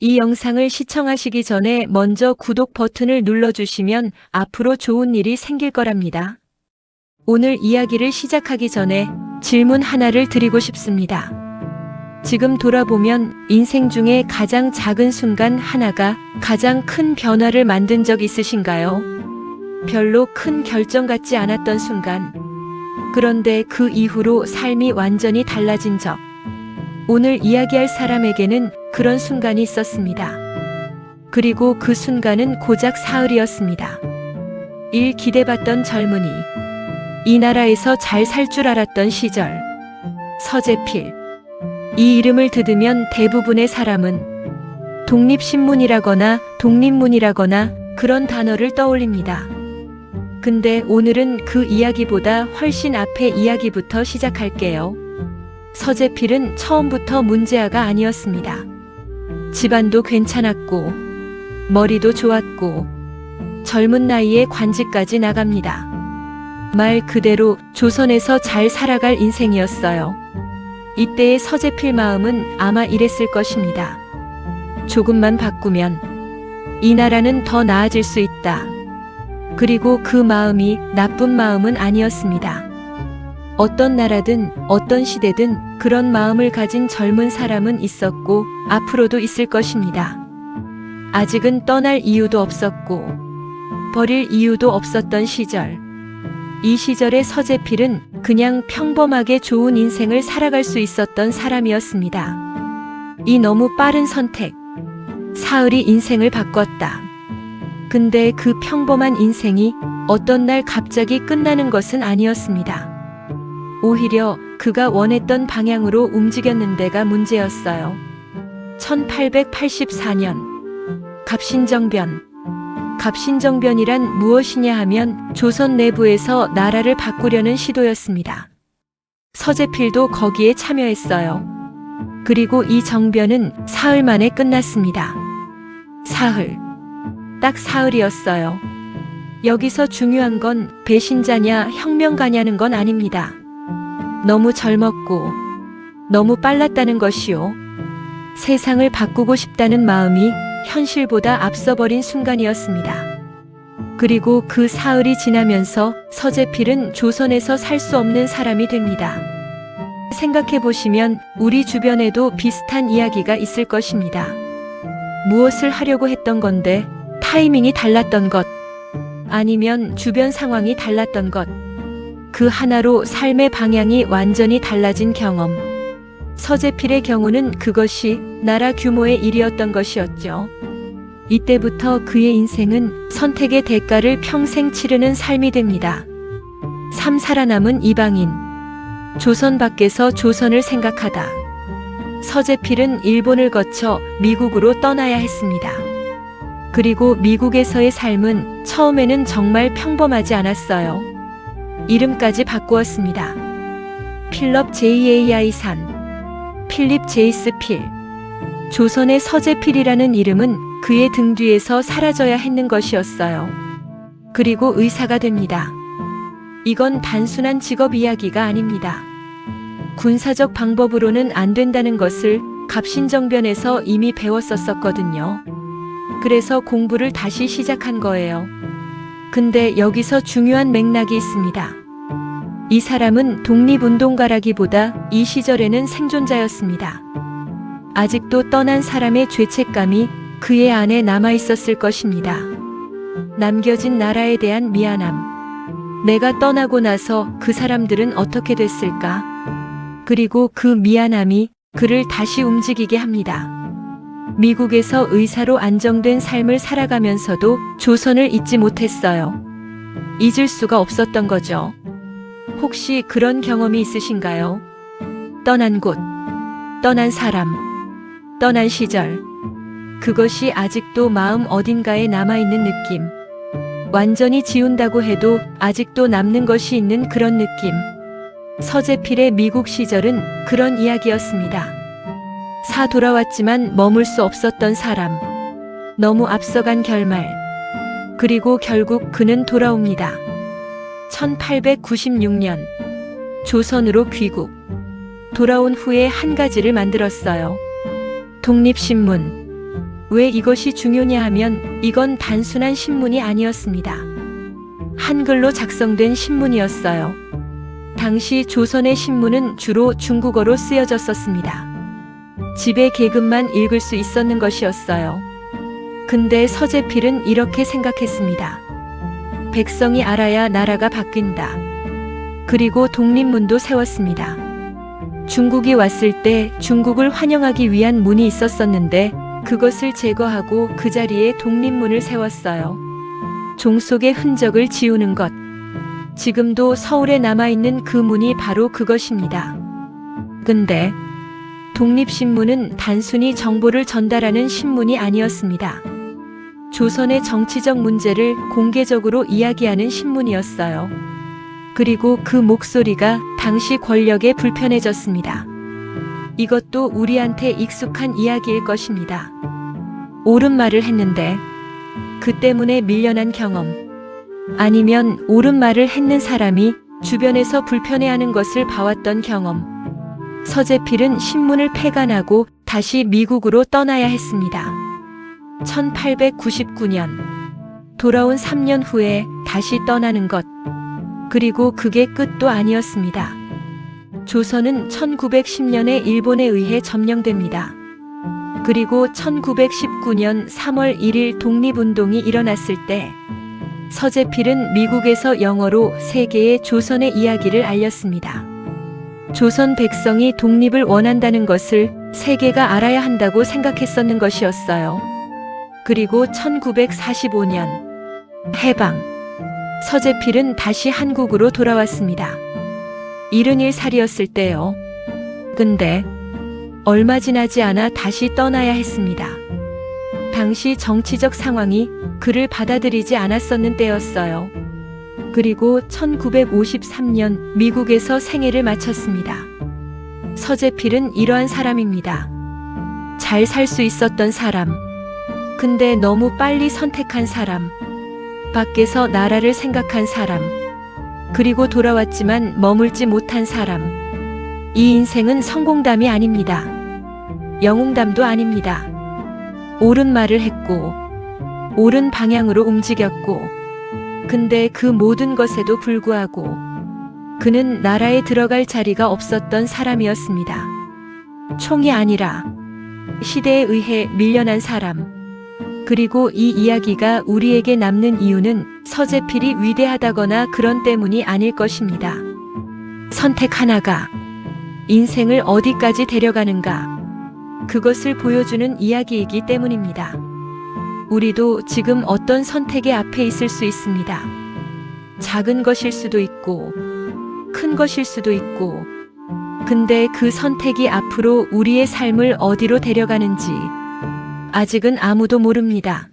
이 영상을 시청하시기 전에 먼저 구독 버튼을 눌러주시면 앞으로 좋은 일이 생길 거랍니다. 오늘 이야기를 시작하기 전에 질문 하나를 드리고 싶습니다. 지금 돌아보면 인생 중에 가장 작은 순간 하나가 가장 큰 변화를 만든 적 있으신가요? 별로 큰 결정 같지 않았던 순간. 그런데 그 이후로 삶이 완전히 달라진 적. 오늘 이야기할 사람에게는 그런 순간이 있었습니다. 그리고 그 순간은 고작 사흘이었습니다. 일 기대받던 젊은이. 이 나라에서 잘 살 줄 알았던 시절. 서재필. 이 이름을 들으면 대부분의 사람은 독립신문이라거나 독립문이라거나 그런 단어를 떠올립니다. 근데 오늘은 그 이야기보다 훨씬 앞의 이야기부터 시작할게요. 서재필은 처음부터 문제아가 아니었습니다. 집안도 괜찮았고, 머리도 좋았고, 젊은 나이에 관직까지 나갑니다. 말 그대로 조선에서 잘 살아갈 인생이었어요. 이때의 서재필 마음은 아마 이랬을 것입니다. 조금만 바꾸면 이 나라는 더 나아질 수 있다. 그리고 그 마음이 나쁜 마음은 아니었습니다. 어떤 나라든 어떤 시대든 그런 마음을 가진 젊은 사람은 있었고 앞으로도 있을 것입니다. 아직은 떠날 이유도 없었고 버릴 이유도 없었던 시절. 이 시절의 서재필은 그냥 평범하게 좋은 인생을 살아갈 수 있었던 사람이었습니다. 이 너무 빠른 선택. 사흘이 인생을 바꿨다. 근데 그 평범한 인생이 어떤 날 갑자기 끝나는 것은 아니었습니다. 오히려 그가 원했던 방향으로 움직였는 데가 문제였어요. 1884년 갑신정변. 갑신정변이란 무엇이냐 하면 조선 내부에서 나라를 바꾸려는 시도였습니다. 서재필도 거기에 참여했어요. 그리고 이 정변은 사흘 만에 끝났습니다. 사흘. 딱 사흘이었어요. 여기서 중요한 건 배신자냐 혁명가냐는 건 아닙니다. 너무 젊었고 너무 빨랐다는 것이요. 세상을 바꾸고 싶다는 마음이 현실보다 앞서버린 순간이었습니다. 그리고 그 사흘이 지나면서 서재필은 조선에서 살 수 없는 사람이 됩니다. 생각해보시면 우리 주변에도 비슷한 이야기가 있을 것입니다. 무엇을 하려고 했던 건데 타이밍이 달랐던 것, 아니면 주변 상황이 달랐던 것. 그 하나로 삶의 방향이 완전히 달라진 경험. 서재필의 경우는 그것이 나라 규모의 일이었던 것이었죠. 이때부터 그의 인생은 선택의 대가를 평생 치르는 삶이 됩니다. 살아남은 이방인. 조선 밖에서 조선을 생각하다. 서재필은 일본을 거쳐 미국으로 떠나야 했습니다. 그리고 미국에서의 삶은 처음에는 정말 평범하지 않았어요. 이름까지 바꾸었습니다. 필럽 JAI.산. 필립 제이스 필. 조선의 서재필이라는 이름은 그의 등 뒤에서 사라져야 했는 것이었어요. 그리고 의사가 됩니다. 이건 단순한 직업 이야기가 아닙니다. 군사적 방법으로는 안 된다는 것을 갑신정변에서 이미 배웠었거든요. 그래서 공부를 다시 시작한 거예요. 근데 여기서 중요한 맥락이 있습니다. 이 사람은 독립운동가라기보다 이 시절에는 생존자였습니다. 아직도 떠난 사람의 죄책감이 그의 안에 남아있었을 것입니다. 남겨진 나라에 대한 미안함. 내가 떠나고 나서 그 사람들은 어떻게 됐을까? 그리고 그 미안함이 그를 다시 움직이게 합니다. 미국에서 의사로 안정된 삶을 살아가면서도 조선을 잊지 못했어요. 잊을 수가 없었던 거죠. 혹시 그런 경험이 있으신가요? 떠난 곳, 떠난 사람, 떠난 시절. 그것이 아직도 마음 어딘가에 남아있는 느낌. 완전히 지운다고 해도 아직도 남는 것이 있는 그런 느낌. 서재필의 미국 시절은 그런 이야기였습니다. 돌아왔지만 머물 수 없었던 사람. 너무 앞서간 결말. 그리고 결국 그는 돌아옵니다. 1896년 조선으로 귀국. 돌아온 후에 한 가지를 만들었어요. 독립신문. 왜 이것이 중요냐 하면 이건 단순한 신문이 아니었습니다. 한글로 작성된 신문이었어요. 당시 조선의 신문은 주로 중국어로 쓰여졌었습니다. 집의 계급만 읽을 수 있었는 것이었어요. 근데 서재필은 이렇게 생각했습니다. 백성이 알아야 나라가 바뀐다. 그리고 독립문도 세웠습니다. 중국이 왔을 때 중국을 환영하기 위한 문이 있었었는데 그것을 제거하고 그 자리에 독립문을 세웠어요. 종속의 흔적을 지우는 것. 지금도 서울에 남아있는 그 문이 바로 그것입니다. 근데 독립신문은 단순히 정보를 전달하는 신문이 아니었습니다. 조선의 정치적 문제를 공개적으로 이야기하는 신문이었어요. 그리고 그 목소리가 당시 권력에 불편해졌습니다. 이것도 우리한테 익숙한 이야기일 것입니다. 옳은 말을 했는데 그 때문에 밀려난 경험, 아니면 옳은 말을 했는 사람이 주변에서 불편해하는 것을 봐왔던 경험. 서재필은 신문을 폐간하고 다시 미국으로 떠나야 했습니다. 1899년 돌아온 3년 후에 다시 떠나는 것. 그리고 그게 끝도 아니었습니다. 조선은 1910년에 일본에 의해 점령됩니다. 그리고 1919년 3월 1일 독립운동이 일어났을 때 서재필은 미국에서 영어로 세계에 조선의 이야기를 알렸습니다. 조선 백성이 독립을 원한다는 것을 세계가 알아야 한다고 생각했었는 것이었어요. 그리고 1945년 해방. 서재필은 다시 한국으로 돌아왔습니다. 71살이었을 때요. 근데 얼마 지나지 않아 다시 떠나야 했습니다. 당시 정치적 상황이 그를 받아들이지 않았었는 때였어요. 그리고 1953년 미국에서 생애를 마쳤습니다. 서재필은 이러한 사람입니다. 잘 살 수 있었던 사람. 근데 너무 빨리 선택한 사람. 밖에서 나라를 생각한 사람. 그리고 돌아왔지만 머물지 못한 사람. 이 인생은 성공담이 아닙니다. 영웅담도 아닙니다. 옳은 말을 했고, 옳은 방향으로 움직였고, 근데 그 모든 것에도 불구하고 그는 나라에 들어갈 자리가 없었던 사람이었습니다. 총이 아니라 시대에 의해 밀려난 사람. 그리고 이 이야기가 우리에게 남는 이유는 서재필이 위대하다거나 그런 때문이 아닐 것입니다. 선택 하나가 인생을 어디까지 데려가는가, 그것을 보여주는 이야기이기 때문입니다. 우리도 지금 어떤 선택의 앞에 있을 수 있습니다. 작은 것일 수도 있고, 큰 것일 수도 있고, 근데 그 선택이 앞으로 우리의 삶을 어디로 데려가는지 아직은 아무도 모릅니다.